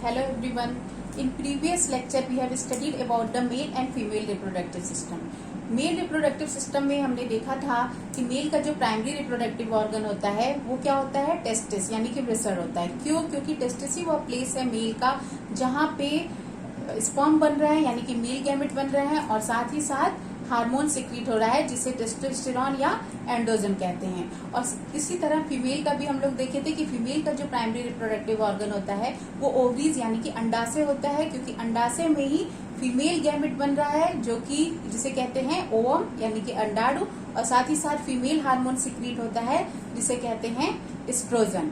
Hello everyone. In previous lecture we have studied about the male and female reproductive system. Male reproductive system में हमने देखा था कि mail का जो प्राइमरी रिप्रोडक्टिव ऑर्गन होता है वो क्या होता है, टेस्टिस यानी कि ब्रेस्टर होता है। क्यों? क्योंकि टेस्टिस ही वो प्लेस है मेल का जहाँ पे स्पर्म बन रहा है यानी कि मेल गैमेट बन रहे हैं और साथ ही साथ हार्मोन सिक्रीट हो रहा है जिसे टेस्टोस्टेरोन या एंड्रोजन कहते हैं। और इसी तरह फीमेल का भी हम लोग देखे थे कि फीमेल का जो प्राइमरी रिप्रोडक्टिव ऑर्गन होता है वो ओवरीज यानी कि अंडाशय होता है, क्योंकि अंडाशय में ही फीमेल गैमेट बन रहा है जो कि जिसे कहते हैं ओवम यानी कि अंडाणु, और साथ ही साथ फीमेल हार्मोन सिक्रीट होता है जिसे कहते हैं एस्ट्रोजन।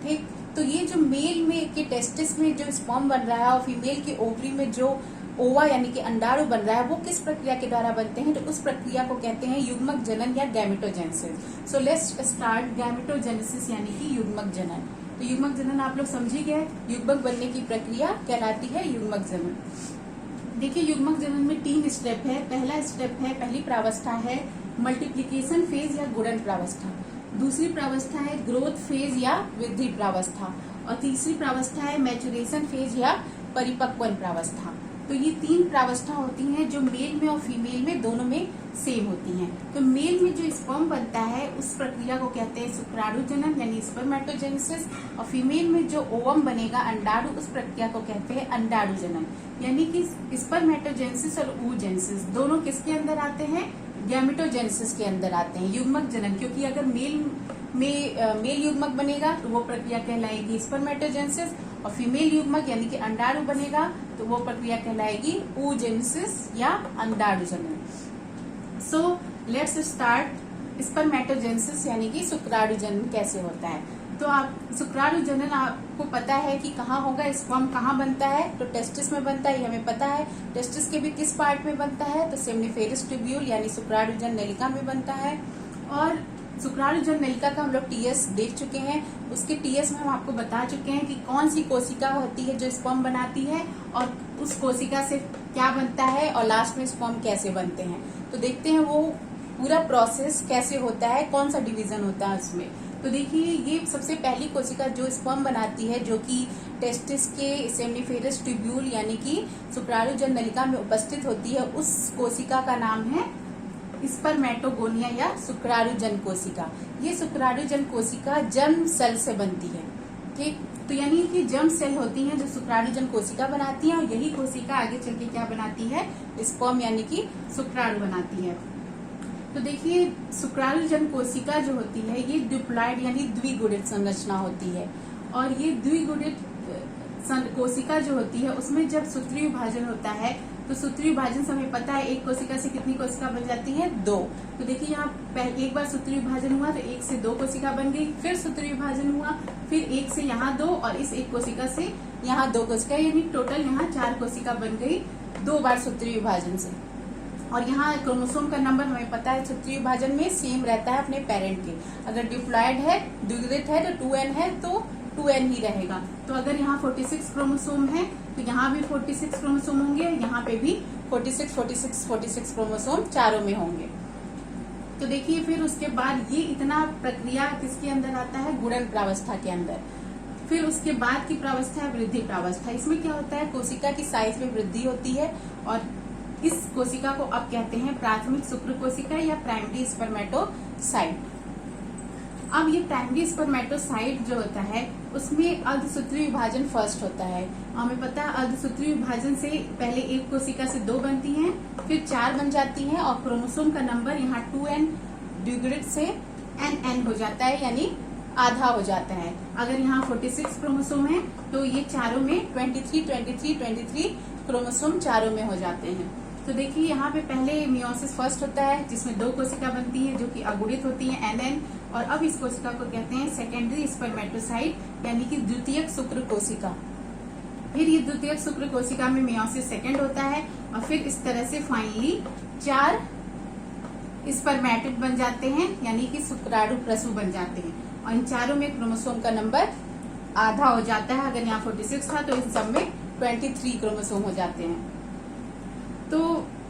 ठीक, तो ये जो मेल में के टेस्टिस में जो स्पर्म बन रहा है और फीमेल के ओवरी में जो ओवा यानी कि अंडाणु बन रहा है वो किस प्रक्रिया के द्वारा बनते हैं, तो उस प्रक्रिया को कहते हैं युग्मक जनन या gametogenesis. So let's start gametogenesis यानी कि युग्मक जनन। तो युग्मक जनन आप लोग समझ ही गए, युग्मक बनने की प्रक्रिया कहलाती है युग्मक जनन। देखिए युग्मक जनन में 3 स्टेप है। पहला स्टेप है, पहली प्रावस्था है मल्टीप्लीकेशन फेज या गुणन प्रावस्था, दूसरी प्रावस्था है ग्रोथ फेज या वृद्धि प्रावस्था, और तीसरी प्रावस्था है मैचुरेशन फेज या परिपक्वन प्रावस्था। तो ये 3 प्रावस्था होती हैं जो मेल में और फीमेल में दोनों में सेम होती हैं। तो मेल में जो स्पर्म बनता है उस प्रक्रिया को कहते हैं शुक्राणु जनन यानी स्पर्मेटोजेनेसिस, और फीमेल में जो ओवम बनेगा अंडाणु उस प्रक्रिया को कहते हैं अंडाणु जनन यानी कि स्पर्मेटोजेनेसिस और oogenesis दोनों किसके अंदर आते हैं, गैमेटोजेनेसिस के अंदर आते हैं, युग्मक जनन। क्योंकि अगर मेल युग्मक बनेगा तो वो प्रक्रिया कहलाएगी स्पर्मेटोजेनेसिस, और फीमेल युग्मक यानी कि अंडाणु बनेगा तो वो प्रक्रिया कहलाएगी oogenesis या अंडाणु जनन। सो लेट्स स्टार्ट स्पर्मेटोजेनेसिस यानी कि शुक्राणु जनन कैसे होता है। तो आप शुक्राणु जनन आपको पता है कि कहाँ होगा, स्पर्म कहाँ बनता है, तो टेस्टिस में बनता है, ये हमें पता है। टेस्टिस के भी किस पार्ट में बनता है, तो सेमनीफेरस ट्यूब्यूल यानी शुक्राणुजन नलिका में बनता है। और शुक्राणुजन नलिका का हम लोग टीएस देख चुके हैं, उसके टीएस में हम आपको बता चुके हैं कि कौन सी कोशिका होती है जो स्पर्म बनाती है और उस कोशिका से क्या बनता है और लास्ट में स्पर्म कैसे बनते हैं। तो देखते हैं वो पूरा प्रोसेस कैसे होता है, कौन सा डिवीजन होता है उसमें। तो देखिए ये सबसे पहली कोशिका जो स्पर्म बनाती है जो कि टेस्टिस के सेमनीफेरस ट्यूब्यूल यानी कि शुक्राणुजन नलिका में उपस्थित होती है, उस कोशिका का नाम है स्पर्मेटोगोनिया या शुक्राणुजन कोशिका। ये शुक्राणुजन कोशिका जर्म सेल से बनती है। ठीक, तो यानी कि जर्म सेल होती हैं जो शुक्राणुजन कोशिका बनाती है, और यही कोशिका आगे चल के क्या बनाती है, स्पर्म यानी कि शुक्राणु बनाती है। तो देखिए शुक्राणुजन कोशिका जो होती है ये डिप्लॉयड यानी द्विगुणित संरचना होती है, और ये द्विगुणित कोशिका जो होती है उसमें जब सूत्रीय विभाजन होता है तो सूत्रीय विभाजन से हमें पता है एक कोशिका से कितनी कोशिका बन जाती है, 2। तो देखिए यहाँ एक बार सूत्रीय विभाजन हुआ तो 1 से 2 कोशिका बन गई, फिर सूत्रीय विभाजन हुआ, फिर 1 से यहाँ 2 और इस एक कोशिका से यहाँ 2 कोशिका, यानी टोटल यहाँ 4 कोशिका बन गई 2 बार सूत्रीय विभाजन से। और यहाँ क्रोमोसोम का नंबर हमें पता है सूत्रीय विभाजन में सेम रहता है अपने पेरेंट के। अगर डिप्लॉयड है, द्विगुणित है तो 2n है तो 2n ही रहेगा। तो अगर यहाँ 46 क्रोमोसोम है तो यहाँ भी 46 क्रोमोसोम होंगे, यहाँ पे भी 46 क्रोमोसोम चारों में होंगे। तो देखिए फिर उसके बाद ये इतना प्रक्रिया किसके अंदर आता है, गुणन प्रावस्था के अंदर। फिर उसके बाद की प्रावस्था है वृद्धि प्रावस्था। इसमें क्या होता है, कोशिका की साइज में वृद्धि होती है, और इस कोशिका को अब कहते हैं प्राथमिक शुक्र कोशिका या प्राइमरी स्पर्मेटोसाइट। अब ये प्राइमरी स्पर्मेटोसाइट जो होता है उसमें अर्धसूत्रीय विभाजन फर्स्ट होता है। हमें पता है अर्धसूत्रीय विभाजन से पहले एक कोशिका से 2 बनती हैं, फिर 4 बन जाती हैं, और क्रोमोसोम का नंबर यहाँ 2n द्विगुणित से nn हो जाता है यानी आधा हो जाता है। अगर यहाँ 46 क्रोमोसोम है तो ये चारों में 23 क्रोमोसोम चारों में हो जाते हैं। तो देखिए यहाँ पे पहले मियोसिस फर्स्ट होता है जिसमें 2 कोशिका बनती है जो कि अगुणित होती है nn, और अब इस कोशिका को कहते हैं सेकेंडरी स्पर्मेटोसाइट यानी कि द्वितीयक शुक्र कोशिका। फिर ये द्वितीयक शुक्र कोशिका में मियोसिस सेकेंड होता है, और फिर इस तरह से फाइनली 4 स्पर्मेटिड बन जाते हैं यानी कि शुक्राणु प्रसू बन जाते हैं, और इन चारों में क्रोमोसोम का नंबर आधा हो जाता है। अगर यहाँ 46 था तो इन सब में 23 क्रोमोसोम हो जाते हैं। तो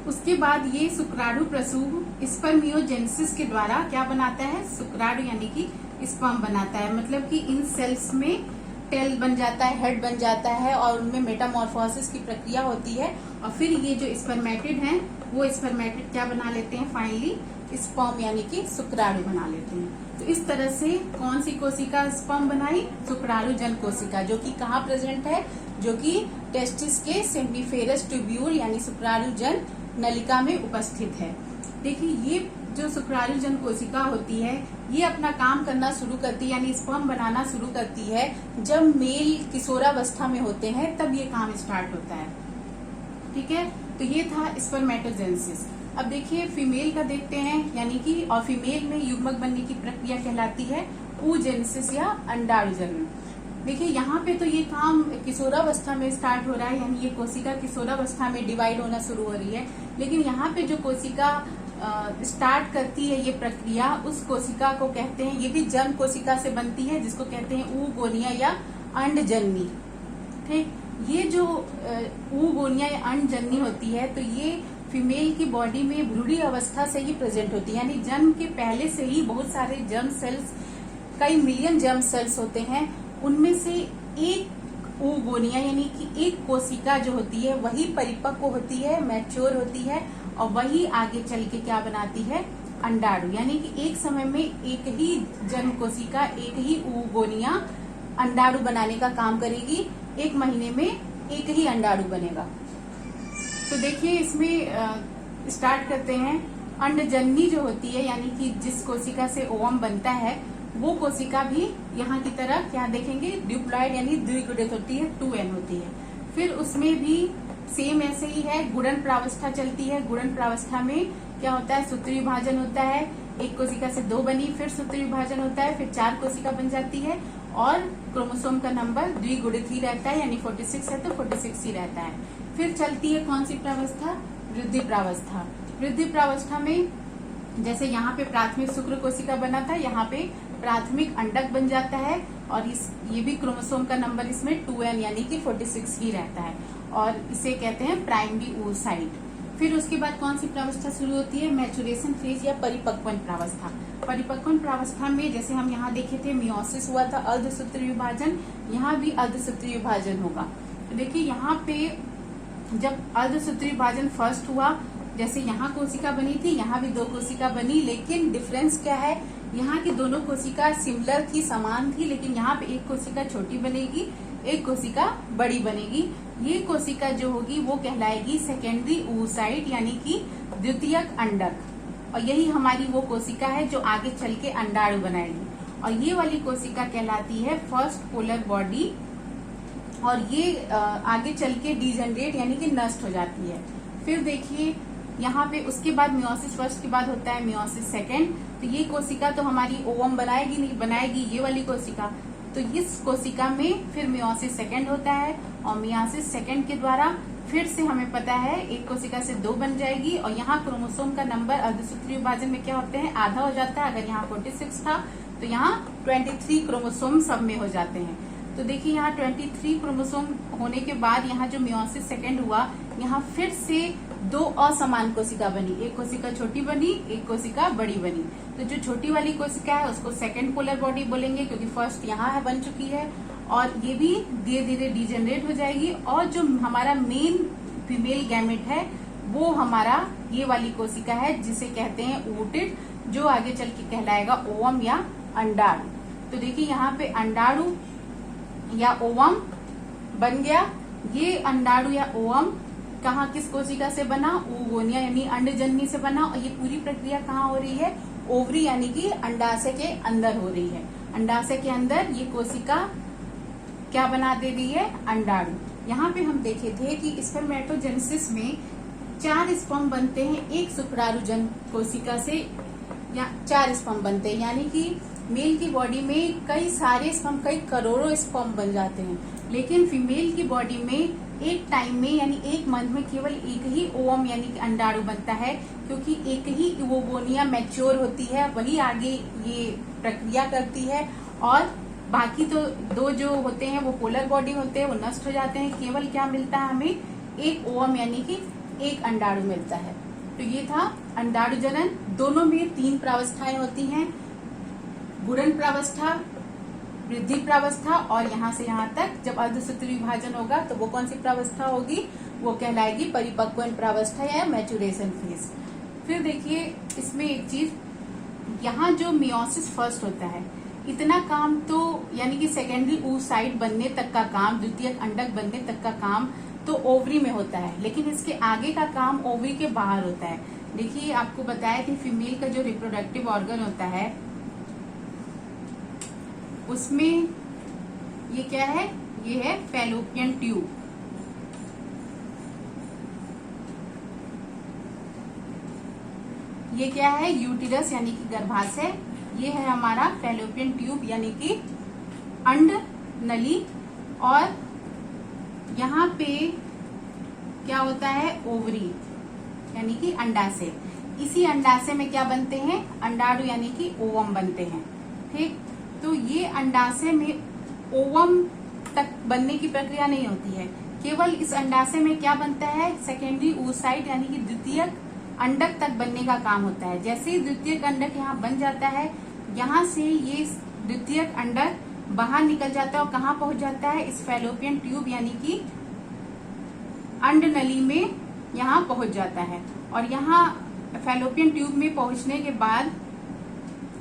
उसके बाद ये शुक्राणु प्रसूव स्पर्मियोजेनेसिस के द्वारा क्या बनाता है, शुक्राणु यानी कि स्पर्म बनाता है। मतलब कि इन सेल्स में टेल बन जाता है, हेड बन जाता है और उनमें मेटामॉर्फोसिस की प्रक्रिया होती है और फिर ये जो स्पर्मेटिड हैं वो स्पर्मेटिड क्या बना लेते हैं, फाइनली स्पर्म यानी कि शुक्राणु बना लेते हैं। तो इस तरह से कौन सी कोशिका स्पर्म बनाई, शुक्राणुजन कोशिका, जो कि कहाँ प्रेजेंट है, जो कि टेस्टिस के सेमिफेरस ट्यूब्यूल यानी शुक्राणुजन नलिका में उपस्थित है। देखिए ये जो शुक्राणुजन कोशिका होती है ये अपना काम करना शुरू करती है यानी स्पर्म बनाना शुरू करती है जब मेल किशोरावस्था में होते हैं, तब ये काम स्टार्ट होता है। ठीक है, तो ये था स्पर्मेटोजेनेसिस। अब देखिए फीमेल का देखते हैं, यानी कि और फीमेल में युग्मक बनने की प्रक्रिया कहलाती है oogenesis या अंडाणुजनन। देखिए यहाँ पे तो ये काम किशोरावस्था में स्टार्ट हो रहा है, यानी ये कोशिका किशोरावस्था में डिवाइड होना शुरू हो रही है। लेकिन यहाँ पे जो कोशिका स्टार्ट करती है ये प्रक्रिया, उस कोशिका को कहते हैं, ये भी जर्म कोशिका से बनती है जिसको कहते हैं oogonia या अंडजननी। ठीक, ये जो oogonia या अंडजननी होती है तो ये फीमेल की बॉडी में भ्रूणी अवस्था से ही प्रेजेंट होती है, यानी जन्म के पहले से ही बहुत सारे जर्म सेल्स, कई मिलियन जर्म सेल्स होते हैं, उनमें से एक oogonia यानी कि एक कोशिका जो होती है वही परिपक्व होती है, मैच्योर होती है और वही आगे चल के क्या बनाती है, अंडाणु। यानी कि एक समय में एक ही जन्म कोशिका, एक ही oogonia अंडाणु बनाने का काम करेगी, एक महीने में एक ही अंडाणु बनेगा। तो देखिए इसमें स्टार्ट करते हैं। अंडजननी जो होती है यानी कि जिस कोशिका से ओवम बनता है वो कोशिका भी यहाँ की तरह क्या देखेंगे, डिप्लॉयड यानी द्विगुणित होती है, 2n होती है। फिर उसमें भी सेम ऐसे ही है, गुणन प्रावस्था चलती है। गुणन प्रावस्था में क्या होता है, सूत्र विभाजन होता है, एक कोशिका से 2 बनी, फिर सूत्र विभाजन होता है, फिर 4 कोशिका बन जाती है और क्रोमोसोम का नंबर द्विगुणित ही रहता है, यानी 46 है तो 46 ही रहता है। फिर चलती है कौन सी प्रावस्था, वृद्धि प्रावस्था। वृद्धि प्रावस्था में जैसे यहाँ पे प्राथमिक शुक्र कोशिका बना था, यहाँ पे प्राथमिक अंडक बन जाता है और ये भी क्रोमोसोम का नंबर इसमें 2n यानी कि 46 ही रहता है और इसे कहते हैं प्राइमरी oocyte। फिर उसके बाद कौन सी प्रावस्था शुरू होती है, मैचुरेशन फेज या परिपक्वन प्रावस्था। परिपक्वन प्रावस्था में जैसे हम यहाँ देखे थे मियोसिस हुआ था, अर्धसूत्री विभाजन, यहाँ भी अर्धसूत्री विभाजन होगा। तो देखिए यहाँ पे जब अर्धसूत्री विभाजन फर्स्ट हुआ, जैसे यहाँ कोशिका बनी थी, यहाँ भी 2 कोशिका बनी, लेकिन डिफरेंस क्या है, यहाँ की दोनों कोशिका सिमिलर थी, समान थी, लेकिन यहाँ पे एक कोशिका छोटी बनेगी, एक कोशिका बड़ी बनेगी। ये कोशिका जो होगी वो कहलाएगी सेकेंडरी oocyte यानी कि द्वितीयक अंडक, और यही हमारी वो कोशिका है जो आगे चल के अंडाणु बनाएगी। और ये वाली कोशिका कहलाती है फर्स्ट पोलर बॉडी और ये आगे चल के डिजेनरेट यानी कि नष्ट हो जाती है। फिर देखिए यहाँ पे उसके बाद मियोसिस फर्स्ट के बाद होता है मियोसिस सेकेंड। तो ये कोशिका तो हमारी ओवम बनाएगी नहीं, बनाएगी ये वाली कोशिका। तो इस कोशिका में फिर मियोसिस सेकेंड होता है और मियोसिस सेकेंड के द्वारा फिर से हमें पता है एक कोशिका से 2 बन जाएगी और यहाँ क्रोमोसोम का नंबर अर्धसूत्री विभाजन में क्या होते हैं, आधा हो जाता है। अगर यहाँ 46 था तो यहाँ 23 क्रोमोसोम सब में हो जाते हैं। तो देखिए यहाँ 23 क्रोमोसोम होने के बाद यहाँ जो मियोसिस सेकेंड हुआ, यहाँ फिर से 2 असमान कोशिका बनी, एक कोशिका छोटी बनी, एक कोशिका बड़ी बनी। तो जो छोटी वाली कोशिका है उसको सेकेंड पोलर बॉडी बोलेंगे क्योंकि फर्स्ट यहाँ है बन चुकी है और ये भी धीरे धीरे डिजेनरेट हो जाएगी। और जो हमारा मेन फीमेल गैमेट है वो हमारा ये वाली कोशिका है जिसे कहते हैं ooted, जो आगे चल के कहलाएगा ओवम या अंडाणु। तो देखिए यहाँ पे अंडाणु या ओवम बन गया। ये अंडाणु या ओवम कहाँ किस कोशिका से बना, oogonia यानी अंडजननी से बना। और ये पूरी प्रक्रिया कहाँ हो रही है, ओवरी यानी कि अंडाशय के अंदर हो रही है। अंडाशय के अंदर ये कोशिका क्या बना दे रही है, अंडाणु। यहाँ पे हम देखे थे कि स्पर्मेटोजेनेसिस में 4 स्पर्म बनते हैं एक शुक्राणुजन कोशिका से, या 4 स्पर्म बनते हैं, यानी कि मेल की बॉडी में कई सारे स्पर्म, कई करोड़ों स्पर्म बन जाते हैं। लेकिन फीमेल की बॉडी में एक टाइम में यानी एक मंथ में केवल एक ही ओवम यानी कि अंडाणु बनता है, क्योंकि एक ही oogonia मैच्योर होती है, वही आगे ये प्रक्रिया करती है। और बाकी तो 2 जो होते हैं वो पोलर बॉडी होते हैं, वो नष्ट हो जाते हैं। केवल क्या मिलता है हमें, एक ओवम यानी कि एक अंडाणु मिलता है। तो ये था अंडाणु जनन। दोनों में 3 प्रावस्थाएं होती हैं, गुणन प्रावस्था, वृद्धि प्रावस्था, और यहाँ से यहाँ तक जब अर्धसूत्री विभाजन होगा तो वो कौन सी प्रावस्था होगी, वो कहलाएगी परिपक्वन प्रावस्था या मैचुरेशन फेज। फिर देखिए इसमें एक चीज, यहाँ जो मियोसिस फर्स्ट होता है, इतना काम तो यानी कि सेकेंडरी oocyte बनने तक का काम, द्वितीयक अंडक बनने तक का काम तो ओवरी में होता है, लेकिन इसके आगे का काम ओवरी के बाहर होता है। देखिए आपको बताया कि फीमेल का जो रिप्रोडक्टिव ऑर्गन होता है उसमें ये क्या है, ये है फैलोपियन ट्यूब। ये क्या है, यूटिरस यानी कि गर्भाशय। ये है हमारा फैलोपियन ट्यूब यानी कि अंड नली, और यहाँ पे क्या होता है, ओवरी यानी कि अंडाशय। इसी अंडाशय में क्या बनते हैं, अंडाणु यानी कि ओवम बनते हैं। ठीक, तो ये अंडाशय में ओवम तक बनने की प्रक्रिया नहीं होती है, केवल इस अंडाशय में क्या बनता है, सेकेंडरी oocyte यानी कि द्वितीयक अंडक तक बनने का काम होता है। जैसे ही द्वितीयक अंडक यहाँ बन जाता है, यहाँ से ये द्वितीयक अंडक बाहर निकल जाता है और कहाँ पहुंच जाता है, इस फैलोपियन ट्यूब यानी कि अंड नली में यहाँ पहुंच जाता है। और यहाँ फैलोपियन ट्यूब में पहुंचने के बाद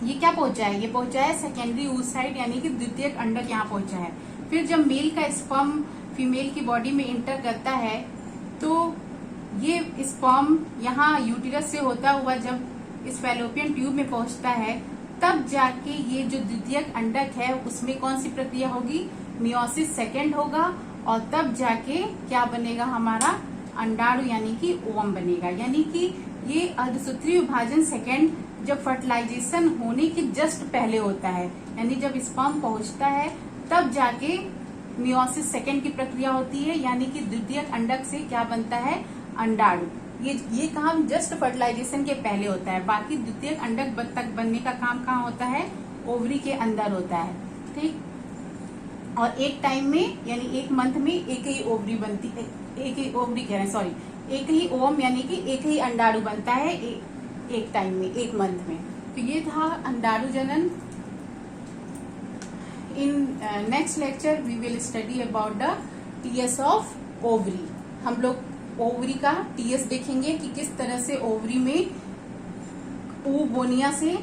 ये क्या पहुंचा है, ये पहुंचा है सेकेंडरी oocyte यानी कि द्वितीयक अंडक यहाँ पहुंचा है। फिर जब मेल का स्पर्म फीमेल की बॉडी में इंटर करता है तो ये स्पर्म यहाँ यूटिरस से होता हुआ जब इस फैलोपियन ट्यूब में पहुंचता है, तब जाके ये जो द्वितीयक अंडक है उसमें कौन सी प्रक्रिया होगी, मियोसिस सेकेंड होगा, और तब जाके क्या बनेगा, हमारा अंडाणु यानी कि ओवम बनेगा। यानी कि ये अर्धसूत्री विभाजन सेकेंड जब फर्टिलाइजेशन होने के जस्ट पहले होता है, यानी जब स्पर्म पहुंचता है तब जाके मियोसिस सेकेंड की प्रक्रिया होती है, यानी कि द्वितीयक अंडक से क्या बनता है, अंडाणु। ये काम जस्ट फर्टिलाइजेशन के पहले होता है, बाकी द्वितीयक अंडक तक बनने का काम कहाँ होता है, ओवरी के अंदर होता है। ठीक, और एक टाइम में यानी एक मंथ में एक ही ओवरी बनती है, एक ही ओवरी कह रहे हैं सॉरी, एक ही ओवम यानी कि एक ही अंडाणु बनता है एक टाइम में, एक मंथ में। तो ये था अंडाणु जनन। In next lecture we will study about the TS of ovary. हम लोग ओवरी का टीएस देखेंगे कि किस तरह से ओवरी में ओवोनिया से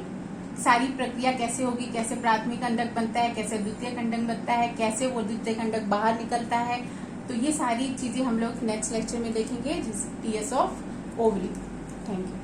सारी प्रक्रिया कैसे होगी, कैसे प्राथमिक अंडक बनता है, कैसे द्वितीयक अंडक बनता है, कैसे वो द्वितीयक अंडक बाहर निकलता है। तो ये सारी चीजें हम लोग नेक्स्ट लेक्चर में देखेंगे, TS of ovary. Thank you.